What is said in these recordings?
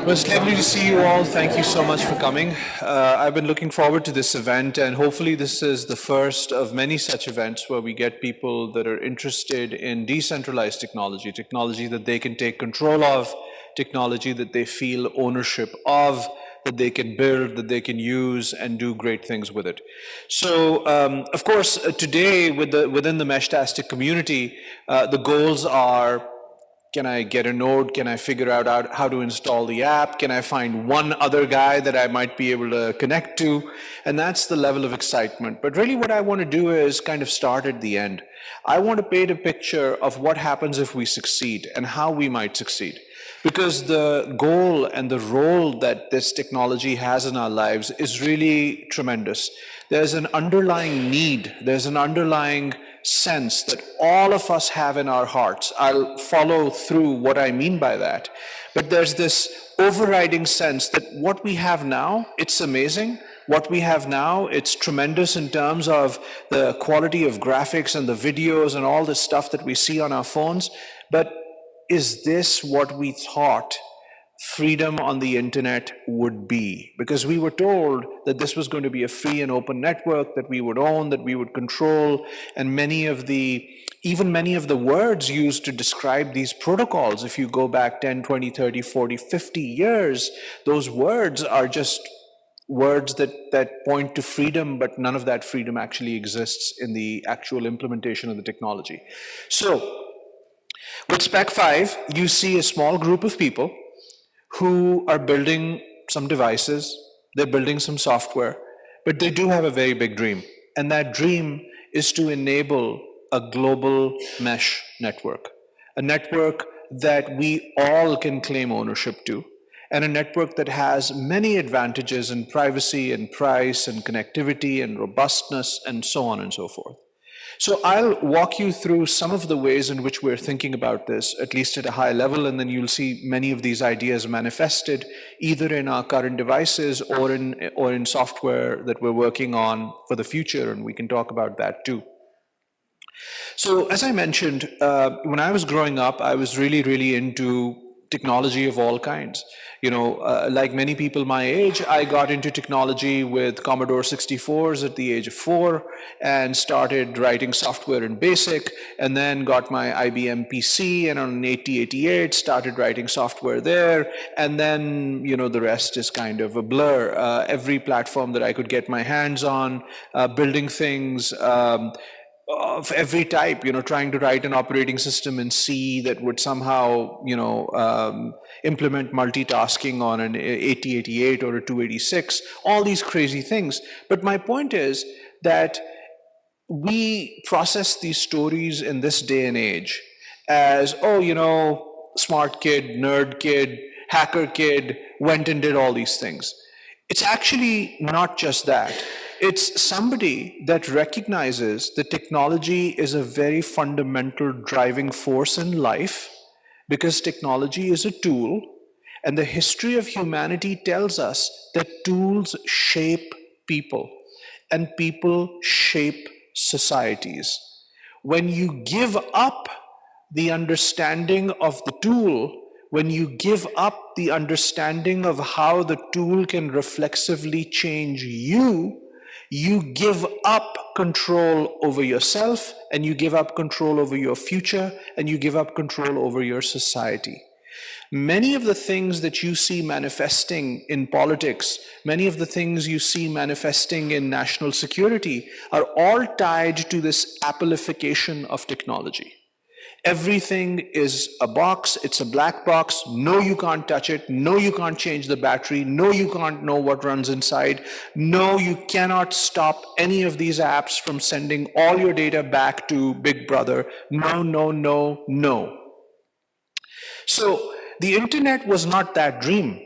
Well, it's lovely to see you all. Thank you so much for coming. I've been looking forward to this event, and hopefully, this is the first of many such events where we get people that are interested in decentralized technology, technology that they can take control of, technology that they feel ownership of, that they can build, that they can use, and do great things with it. So, of course, today, within the Meshtastic community, the goals are: can I get a node? Can I figure out how to install the app? Can I find one other guy that I might be able to connect to? And that's the level of excitement. But really what I want to do is kind of start at the end. I want to paint a picture of what happens if we succeed and how we might succeed. Because the goal and the role that this technology has in our lives is really tremendous. There's an underlying need, there's an underlying sense that all of us have in our hearts. I'll follow through what I mean by that. But there's this overriding sense that what we have now, it's amazing. What we have now, it's tremendous in terms of the quality of graphics and the videos and all this stuff that we see on our phones. But is this what we thought freedom on the internet would be? Because we were told that this was going to be a free and open network that we would own, that we would control, and even many of the words used to describe these protocols, if you go back 10, 20, 30, 40, 50 years, those words are just words that point to freedom, but none of that freedom actually exists in the actual implementation of the technology. So with Spec 5, you see a small group of people who are building some devices, they're building some software, but they do have a very big dream. And that dream is to enable a global mesh network, a network that we all can claim ownership to, and a network that has many advantages in privacy and price and connectivity and robustness and so on and so forth. So I'll walk you through some of the ways in which we're thinking about this, at least at a high level, and then you'll see many of these ideas manifested either in our current devices or in software that we're working on for the future, and we can talk about that too. So as I mentioned, when I was growing up, I was really, really into technology of all kinds. Like many people my age, I got into technology with Commodore 64s at the age of 4 and started writing software in BASIC, and then got my IBM PC, and on an 8088 started writing software there, and then the rest is kind of a blur. Every platform that I could get my hands on, building things of every type, trying to write an operating system in C that would somehow, implement multitasking on an 8088 or a 286, all these crazy things. But my point is that we process these stories in this day and age as, oh, smart kid, nerd kid, hacker kid, went and did all these things. It's actually not just that. It's somebody that recognizes that technology is a very fundamental driving force in life, because technology is a tool, and the history of humanity tells us that tools shape people, and people shape societies. When you give up the understanding of the tool, when you give up the understanding of how the tool can reflexively change you, you give up control over yourself, and you give up control over your future, and you give up control over your society. Many of the things that you see manifesting in politics, many of the things you see manifesting in national security, are all tied to this Appleification of technology. Everything is a box, it's a black box. No, you can't touch it. No, you can't change the battery. No, you can't know what runs inside. No, you cannot stop any of these apps from sending all your data back to Big Brother. No, no, no, no. So the internet was not that dream.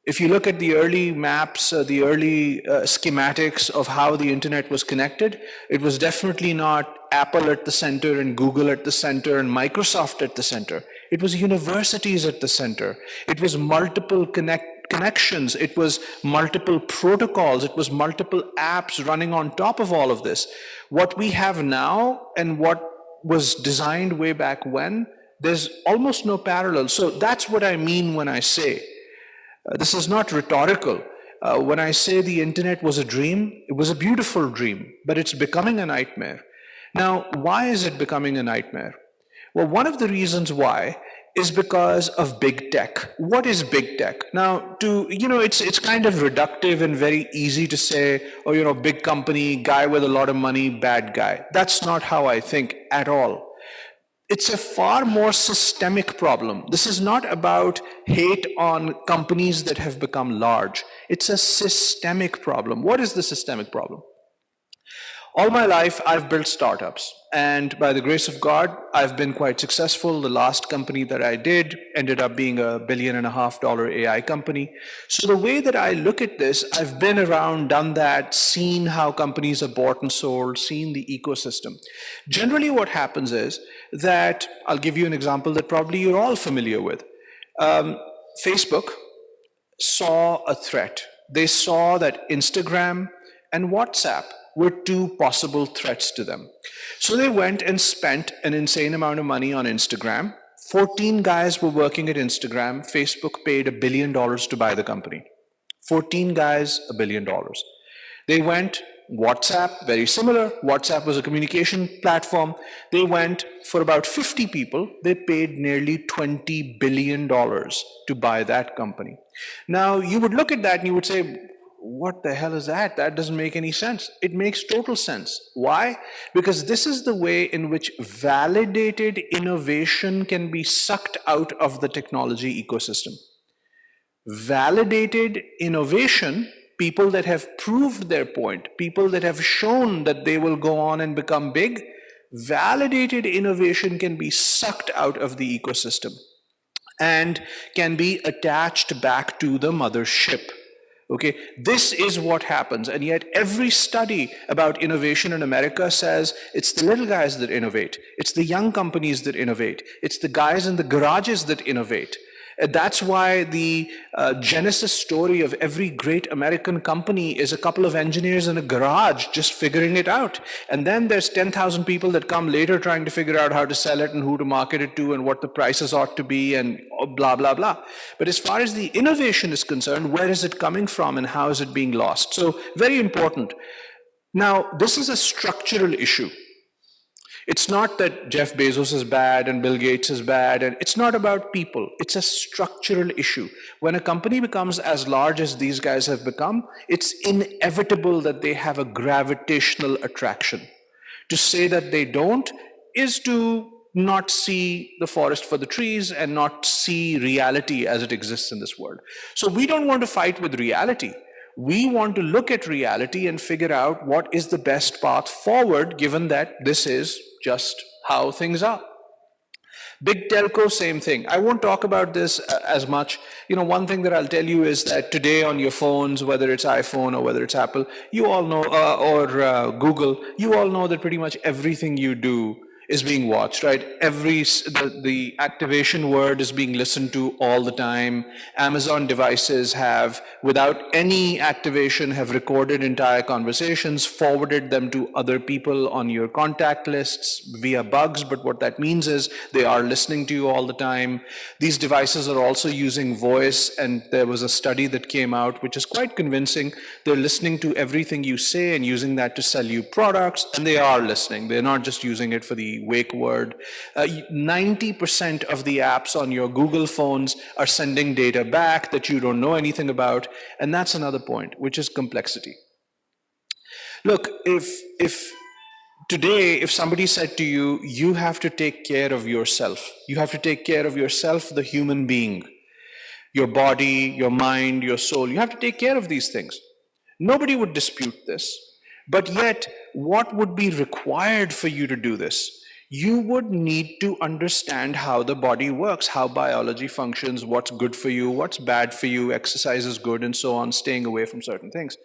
If you look at the early maps, the early schematics of how the internet was connected, it was definitely not Apple at the center and Google at the center and Microsoft at the center. It was universities at the center. It was multiple connections. It was multiple protocols. It was multiple apps running on top of all of this. What we have now and what was designed way back when, there's almost no parallel. So that's what I mean when I say This is not rhetorical. When I say the internet was a dream, it was a beautiful dream, but it's becoming a nightmare. Now, why is it becoming a nightmare? Well, one of the reasons why is because of big tech. What is big tech? Now, it's kind of reductive and very easy to say, oh, big company, guy with a lot of money, bad guy. That's not how I think at all. It's a far more systemic problem. This is not about hate on companies that have become large. It's a systemic problem. What is the systemic problem? All my life, I've built startups. And by the grace of God, I've been quite successful. The last company that I did ended up being $1.5 billion AI company. So the way that I look at this, I've been around, done that, seen how companies are bought and sold, seen the ecosystem. Generally, what happens is that, I'll give you an example that probably you're all familiar with. Facebook saw a threat. They saw that Instagram and WhatsApp were two possible threats to them. So they went and spent an insane amount of money on Instagram. 14 guys were working at Instagram. Facebook paid $1 billion to buy the company. 14 guys, $1 billion. They went WhatsApp, very similar. WhatsApp was a communication platform. They went for about 50 people. They paid nearly $20 billion to buy that company. Now, you would look at that and you would say, what the hell is that? That doesn't make any sense. It makes total sense. Why? Because this is the way in which validated innovation can be sucked out of the technology ecosystem. Validated innovation, people that have proved their point, people that have shown that they will go on and become big, validated innovation can be sucked out of the ecosystem and can be attached back to the mothership. Okay, this is what happens, and yet every study about innovation in America says it's the little guys that innovate, it's the young companies that innovate, it's the guys in the garages that innovate. That's why the genesis story of every great American company is a couple of engineers in a garage just figuring it out. And then there's 10,000 people that come later trying to figure out how to sell it and who to market it to and what the prices ought to be and blah, blah, blah. But as far as the innovation is concerned, where is it coming from and how is it being lost? So very important. Now, this is a structural issue. It's not that Jeff Bezos is bad and Bill Gates is bad, and it's not about people. It's a structural issue. When a company becomes as large as these guys have become, it's inevitable that they have a gravitational attraction. To say that they don't is to not see the forest for the trees and not see reality as it exists in this world. So we don't want to fight with reality. We want to look at reality and figure out what is the best path forward, given that this is just how things are. Big telco, same thing. I won't talk about this as much. One thing that I'll tell you is that today on your phones, whether it's iPhone or whether it's Apple, you all know, or Google, you all know that pretty much everything you do is being watched, right? The activation word is being listened to all the time. Amazon devices have, without any activation, have recorded entire conversations, forwarded them to other people on your contact lists via bugs, but what that means is they are listening to you all the time. These devices are also using voice, and there was a study that came out which is quite convincing. They're listening to everything you say and using that to sell you products, and they are listening. They're not just using it for the wake word. 90% of the apps on your Google phones are sending data back that you don't know anything about, and that's another point, which is complexity. Look, if today, if somebody said to you, you have to take care of yourself, you have to take care of yourself, the human being, your body, your mind, your soul, you have to take care of these things. Nobody would dispute this. But yet, what would be required for you to do this? You would need to understand how the body works, how biology functions, what's good for you, what's bad for you, exercise is good, and so on, staying away from certain things.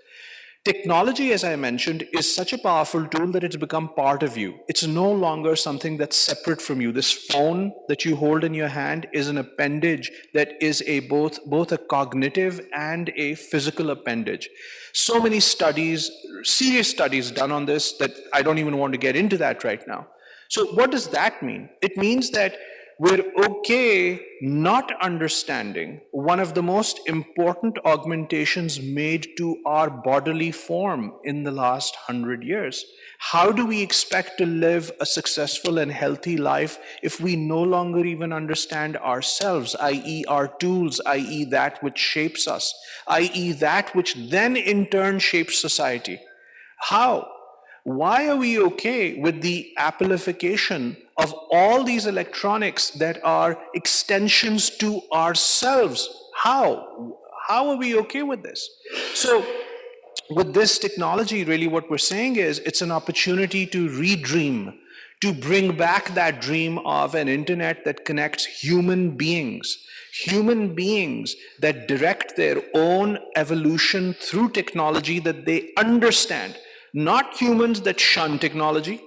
Technology, as I mentioned, is such a powerful tool that it's become part of you. It's no longer something that's separate from you. This phone that you hold in your hand is an appendage that is both a cognitive and a physical appendage. So many studies, serious studies done on this that I don't even want to get into that right now. So what does that mean? It means that We're okay not understanding one of the most important augmentations made to our bodily form in the last 100 years. How do we expect to live a successful and healthy life if we no longer even understand ourselves, i.e., our tools, i.e., that which shapes us, i.e., that which then in turn shapes society? How? Why are we okay with the Appleification of all these electronics that are extensions to ourselves? How? How are we okay with this? So, with this technology, really what we're saying is it's an opportunity to redream, to bring back that dream of an internet that connects human beings that direct their own evolution through technology that they understand, not humans that shun technology,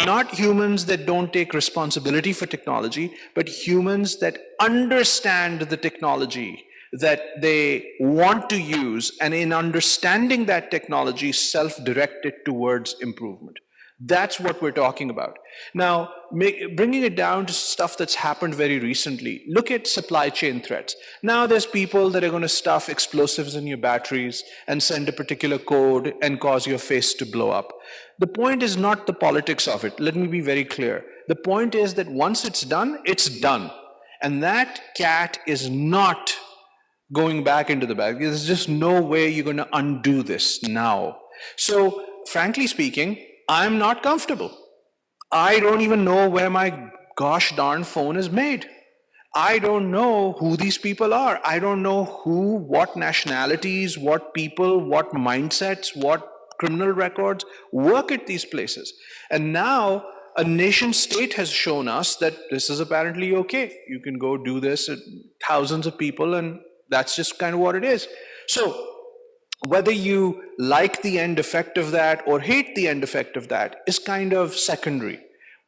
not humans that don't take responsibility for technology, but humans that understand the technology that they want to use, and in understanding that technology, self-direct it towards improvement. That's what we're talking about. Now, bringing it down to stuff that's happened very recently, look at supply chain threats. Now there's people that are going to stuff explosives in your batteries and send a particular code and cause your face to blow up. The point is not the politics of it. Let me be very clear. The point is that once it's done, it's done. And that cat is not going back into the bag. There's just no way you're going to undo this now. So, frankly speaking, I'm not comfortable. I don't even know where my gosh darn phone is made. I don't know who these people are. I don't know who, what nationalities, what people, what mindsets, what criminal records work at these places. And now a nation state has shown us that this is apparently okay. You can go do this at thousands of people, and that's just kind of what it is. So whether you like the end effect of that or hate the end effect of that is kind of secondary.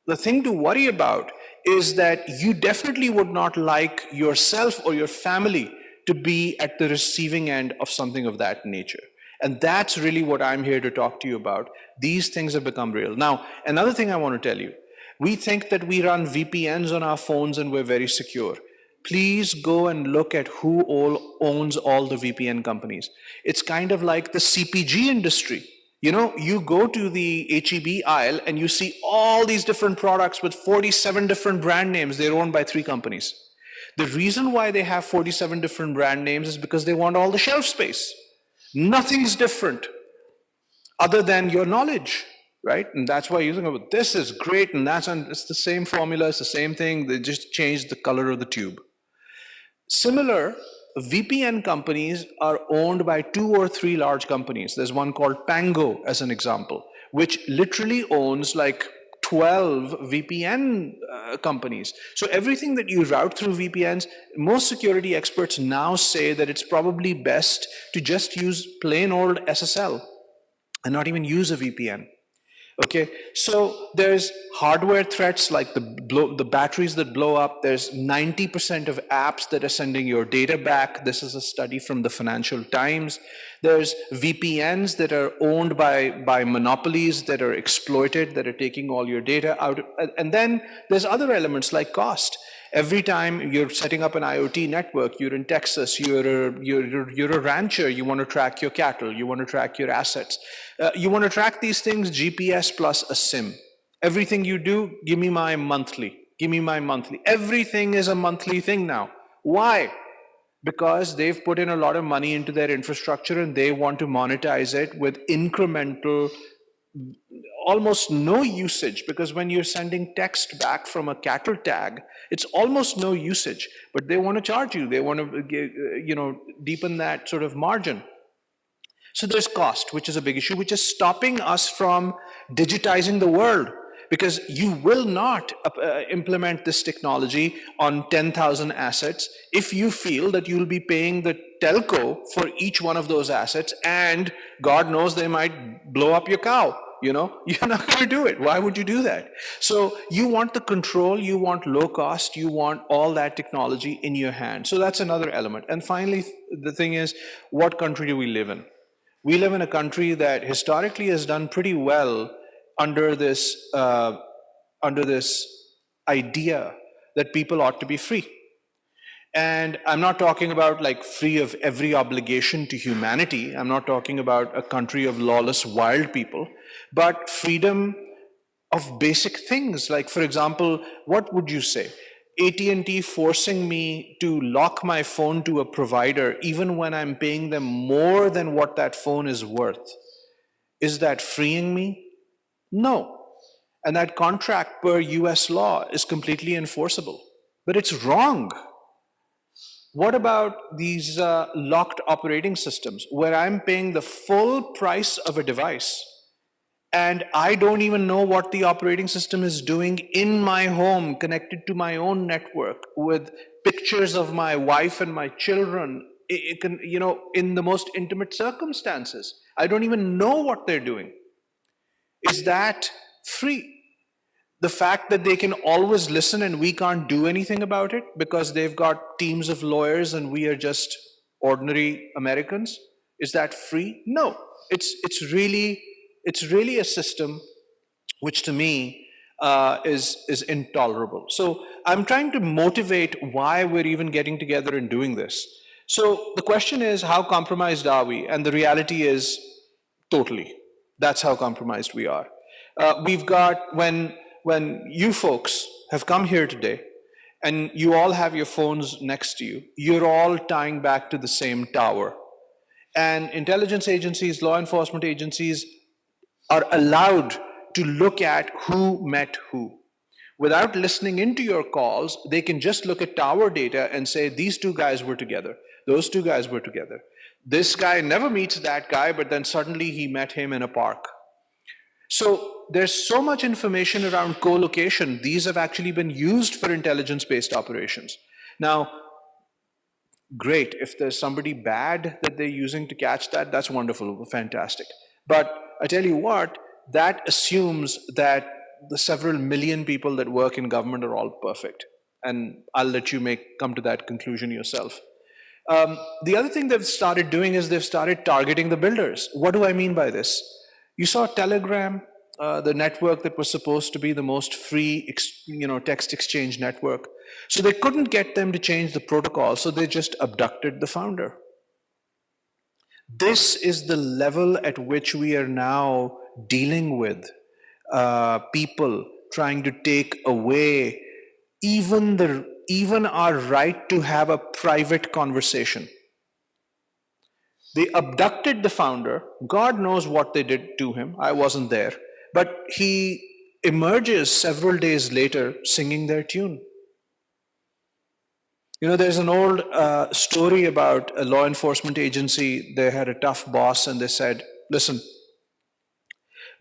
The thing to worry about is that you definitely would not like yourself or your family to be at the receiving end of something of that nature. And that's really what I'm here to talk to you about. These things have become real. Now, another thing I want to tell you, we think that we run VPNs on our phones and we're very secure. Please go and look at who all owns all the VPN companies. It's kind of like the CPG industry. You know, you go to the HEB aisle and you see all these different products with 47 different brand names. They're owned by 3 companies. The reason why they have 47 different brand names is because they want all the shelf space. Nothing's different other than your knowledge, right? And that's why you're thinking, this is great, and it's the same formula, it's the same thing, they just changed the color of the tube. Similar, VPN companies are owned by 2 or 3 large companies. There's one called Pango, as an example, which literally owns like 12 VPN companies. So everything that you route through VPNs, most security experts now say that it's probably best to just use plain old SSL and not even use a VPN. Okay, so there's hardware threats like the batteries that blow up. There's 90% of apps that are sending your data back. This is a study from the Financial Times. There's VPNs that are owned by monopolies that are exploited, that are taking all your data out. And then there's other elements like cost. Every time you're setting up an IoT network, you're in Texas, you're a rancher, you want to track your cattle, you want to track your assets. You want to track these things, GPS plus a SIM. Everything you do, give me my monthly. Give me my monthly. Everything is a monthly thing now. Why? Because they've put in a lot of money into their infrastructure and they want to monetize it with incremental, almost no usage, because when you're sending text back from a cattle tag, it's almost no usage, but they want to charge you. They want to, deepen that sort of margin. So there's cost, which is a big issue, which is stopping us from digitizing the world, because you will not implement this technology on 10,000 assets if you feel that you'll be paying the telco for each one of those assets, and God knows they might blow up your cow. You're not going to do it. Why would you do that? So you want the control, you want low cost, you want all that technology in your hand. So that's another element. And finally, the thing is, what country do we live in? We live in a country that historically has done pretty well under this idea that people ought to be free. And I'm not talking about like free of every obligation to humanity. I'm not talking about a country of lawless, wild people, but freedom of basic things. Like, for example, what would you say? AT&T forcing me to lock my phone to a provider even when I'm paying them more than what that phone is worth. Is that freeing me? No. And that contract per US law is completely enforceable. But it's wrong. What about these locked operating systems where I'm paying the full price of a device and I don't even know what the operating system is doing in my home, connected to my own network with pictures of my wife and my children, it can, in the most intimate circumstances. I don't even know what they're doing. Is that free? The fact that they can always listen and we can't do anything about it because they've got teams of lawyers and we are just ordinary Americans, is that free? No. It's really a system which to me is intolerable. So I'm trying to motivate why we're even getting together and doing this. So the question is, how compromised are we? And the reality is, totally. That's how compromised we are. We've got, when you folks have come here today, and you all have your phones next to you, you're all tying back to the same tower. And intelligence agencies, law enforcement agencies are allowed to look at who met who. Without listening into your calls, they can just look at tower data and say, these two guys were together, those two guys were together. This guy never meets that guy, but then suddenly he met him in a park. So there's so much information around co-location. These have actually been used for intelligence-based operations. Now, great, if there's somebody bad that they're using to catch that, that's wonderful, fantastic. But I tell you what, that assumes that the several million people that work in government are all perfect. And I'll let you come to that conclusion yourself. The other thing they've started doing is they've started targeting the builders. What do I mean by this? You saw Telegram, the network that was supposed to be the most free, text exchange network. So they couldn't get them to change the protocol, so they just abducted the founder. This is the level at which we are now dealing with people trying to take away even our right to have a private conversation. They abducted the founder. God knows what they did to him. I wasn't there. But he emerges several days later singing their tune. There's an old story about a law enforcement agency. They had a tough boss and they said, listen,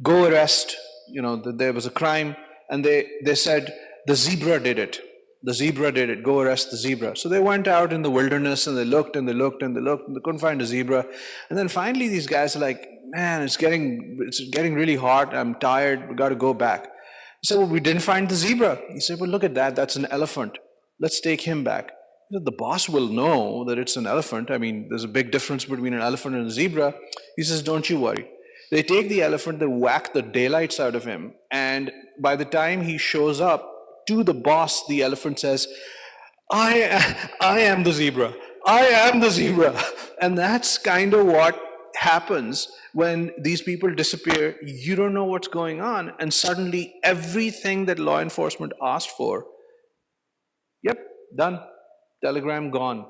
go arrest, there was a crime. And they said, the zebra did it. The zebra did it. Go arrest the zebra. So they went out in the wilderness and they looked and they looked and they looked and they couldn't find a zebra. And then finally these guys are like, man, it's getting really hot. I'm tired. We got to go back. He said, well, we didn't find the zebra. He said, well, look at that. That's an elephant. Let's take him back. The boss will know that it's an elephant. I mean, there's a big difference between an elephant and a zebra. He says, don't you worry. They take the elephant, they whack the daylights out of him. And by the time he shows up to the boss, the elephant says, I am the zebra. I am the zebra. And that's kind of what happens when these people disappear. You don't know what's going on. And suddenly everything that law enforcement asked for, yep, done. Telegram gone.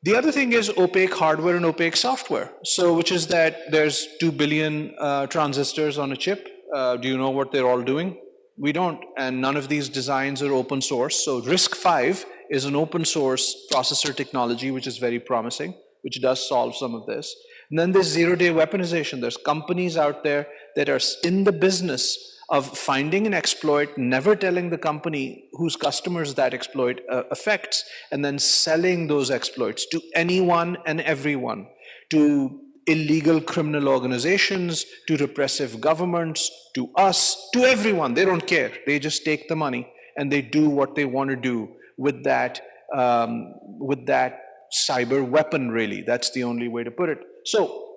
The other thing is opaque hardware and opaque software. So, which is that there's 2 billion transistors on a chip. Do you know what they're all doing? We don't, and none of these designs are open source. So RISC-V is an open source processor technology, which is very promising, which does solve some of this. And then there's zero-day weaponization. There's companies out there that are in the business of finding an exploit, never telling the company whose customers that exploit affects, and then selling those exploits to anyone and everyone, to illegal criminal organizations, to repressive governments, to us, to everyone. They don't care. They just take the money and they do what they want to do with that cyber weapon, really. That's the only way to put it. So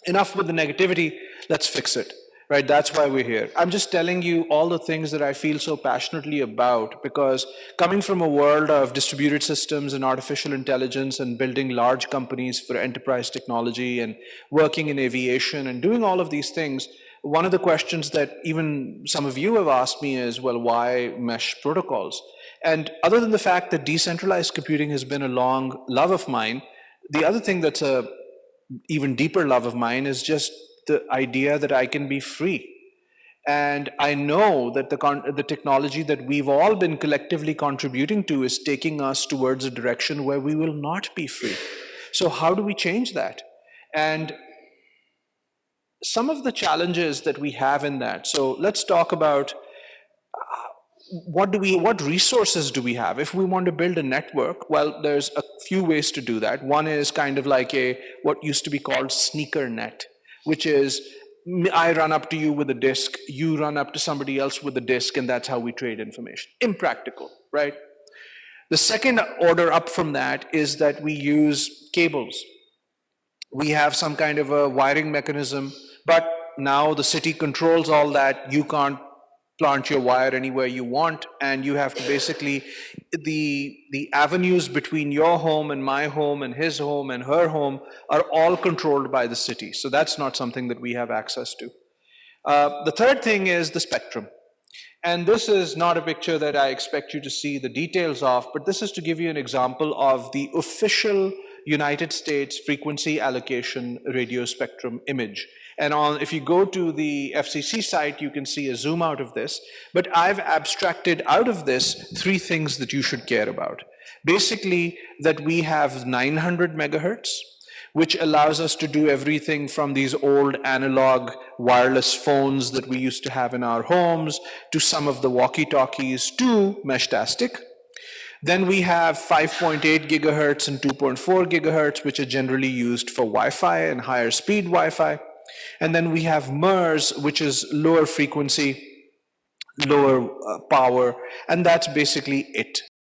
enough with the negativity. Let's fix it. right? That's why we're here. I'm just telling you all the things that I feel so passionately about, because coming from a world of distributed systems and artificial intelligence and building large companies for enterprise technology and working in aviation and doing all of these things, one of the questions that even some of you have asked me is, well, why mesh protocols? And other than the fact that decentralized computing has been a long love of mine, the other thing that's a even deeper love of mine is just the idea that I can be free. And I know that the technology that we've all been collectively contributing to is taking us towards a direction where we will not be free. So how do we change that? And some of the challenges that we have in that. So let's talk about what resources do we have if we want to build a network. Well, there's a few ways to do that. One is kind of like a what used to be called sneaker net, which is I run up to you with a disk, you run up to somebody else with a disk, and that's how we trade information. Impractical, right? The second order up from that is that we use cables. We have some kind of a wiring mechanism, but now the city controls all that. You can't plant your wire anywhere you want, and you have to basically, the avenues between your home and my home and his home and her home are all controlled by the city. So that's not something that we have access to. The third thing is the spectrum. And this is not a picture that I expect you to see the details of, but this is to give you an example of the official United States frequency allocation radio spectrum image. And if you go to the FCC site, you can see a zoom out of this. But I've abstracted out of this three things that you should care about. Basically, that we have 900 megahertz, which allows us to do everything from these old analog wireless phones that we used to have in our homes, to some of the walkie-talkies, to Meshtastic. Then we have 5.8 gigahertz and 2.4 gigahertz, which are generally used for Wi-Fi and higher speed Wi-Fi. And then we have MERS, which is lower frequency, lower power, and that's basically it.